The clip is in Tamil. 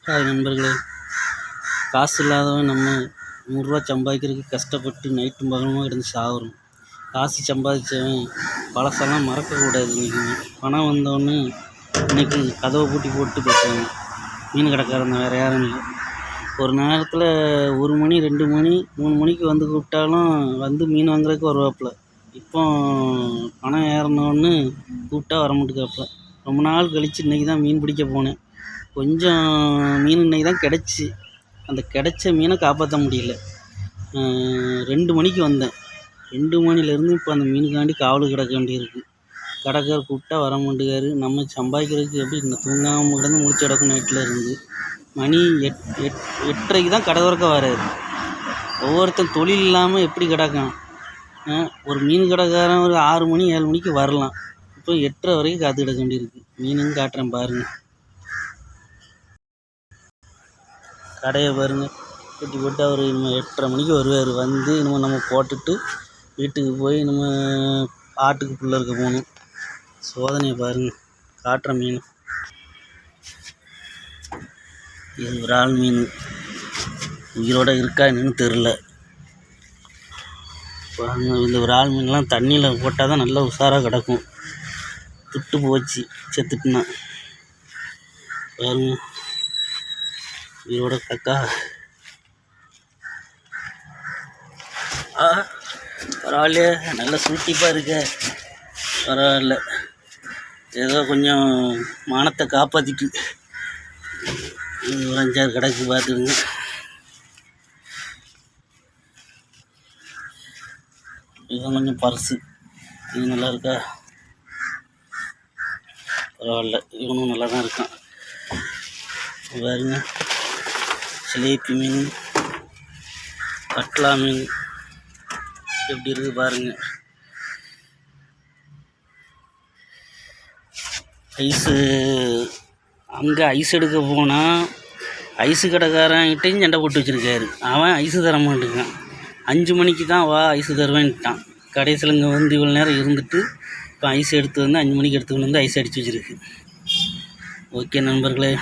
ஹாய் நண்பர்களே, காசு இல்லாதவன் நம்ம நூறுரூவா சம்பாதிக்கிறதுக்கு கஷ்டப்பட்டு நைட்டும் பகலுமாக கிடந்து சாகுறோம். காசு சம்பாதிச்சவன் பழசெல்லாம் மறக்கக்கூடாது. இன்றைக்கி பணம் வந்தோடனே இன்றைக்கி கதவை பூட்டி போட்டு பேசுவாங்க. மீன் கடைக்காரங்க வேறு யாரும் இல்லை. ஒரு நேரத்தில் 1 மணி 2 மணி 3 மணிக்கு வந்து கூப்பிட்டாலும் வந்து மீன் வாங்குறதுக்கு வருவாப்புல. இப்போ பணம் ஏறினோன்னு கூப்பிட்டா வர மாட்டேங்காப்புல. ரொம்ப நாள் கழித்து இன்றைக்கி தான் மீன் பிடிக்க போனேன். கொஞ்சம் மீன் இன்றைக்கி தான் கிடச்சி. அந்த கிடச்ச மீனை காப்பாற்ற முடியல. 2 மணிக்கு வந்தேன். 2 மணிலேருந்து இப்போ அந்த மீனுக்காண்டி காவலுக்கு கிடக்க வேண்டியிருக்கு. கடைக்காரர் கூப்பிட்டா வர மாட்டேங்காரு. நம்ம சம்பாதிக்கிறதுக்கு எப்படி இந்த தூங்காமல் கிடந்து முழிச்சு கிடக்கும். நைட்டில் இருந்து மணி 8:30க்கு தான் கடை திறக்க வராரு. ஒவ்வொருத்தன் தொழில் இல்லாமல் எப்படி கிடக்கான். ஒரு மீன் கடைக்காரன் ஒரு 6 மணி 7 மணிக்கு வரலாம். இப்போ 8:30 வரைக்கும் காத்து கிடக்க வேண்டியிருக்கு. மீனும் காட்டுறேன் பாருங்கள். கடையை பாருங்கள், பூட்டி போட்டு அவர் நம்ம 8:30 மணிக்கு வருவார். வந்து இன்னும் நம்ம போட்டுட்டு வீட்டுக்கு போய் நம்ம ஆட்டுக்கு புல்ல இருக்க போகணும். சோதனையை பாருங்கள், காட்டுற மீன். இது விரால் மீன். உயிரோடு இருக்கா என்னன்னு தெரில. இந்த விரால் மீன்லாம் தண்ணியில் போட்டால் தான் நல்லா உஷாராக கிடக்கும். துட்டு போச்சு செத்துட்டுனா. பாருங்க, உயிரோட கிடக்கா. பரவாயில்லையே, நல்லா சூட்டிப்பாக இருக்க. பரவாயில்ல, ஏதோ கொஞ்சம் மானத்தை காப்பாற்றிட்டு. ஒரு 5-6 கடைக்கு பார்த்துடுங்க. இதுதான் கொஞ்சம் பர்ஸு. இது நல்லா இருக்கா? பரவாயில்ல, இவனும் நல்லா தான் இருக்கான். பாருங்க, சிலேபி மீன், கட்லா மீன் எப்படி இருக்குது பாருங்கள். ஐஸு அங்கே ஐஸ் எடுக்க போனால் ஐஸு கடைக்காரன்கிட்டையும் சண்டை போட்டு வச்சுருக்காரு. அவன் ஐஸு தர மாட்டேங்கான். 5 மணிக்கு தான் வா ஐஸு தருவேன்ட்டான். கடைசியில் இங்கே வந்து இவ்வளோ நேரம் இருந்துட்டு இப்போ ஐஸ் எடுத்து வந்து 5 மணிக்கு எடுத்துக்கிட்டு வந்து ஐஸ் அடித்து வச்சுருக்கு. ஓகே நண்பர்களே.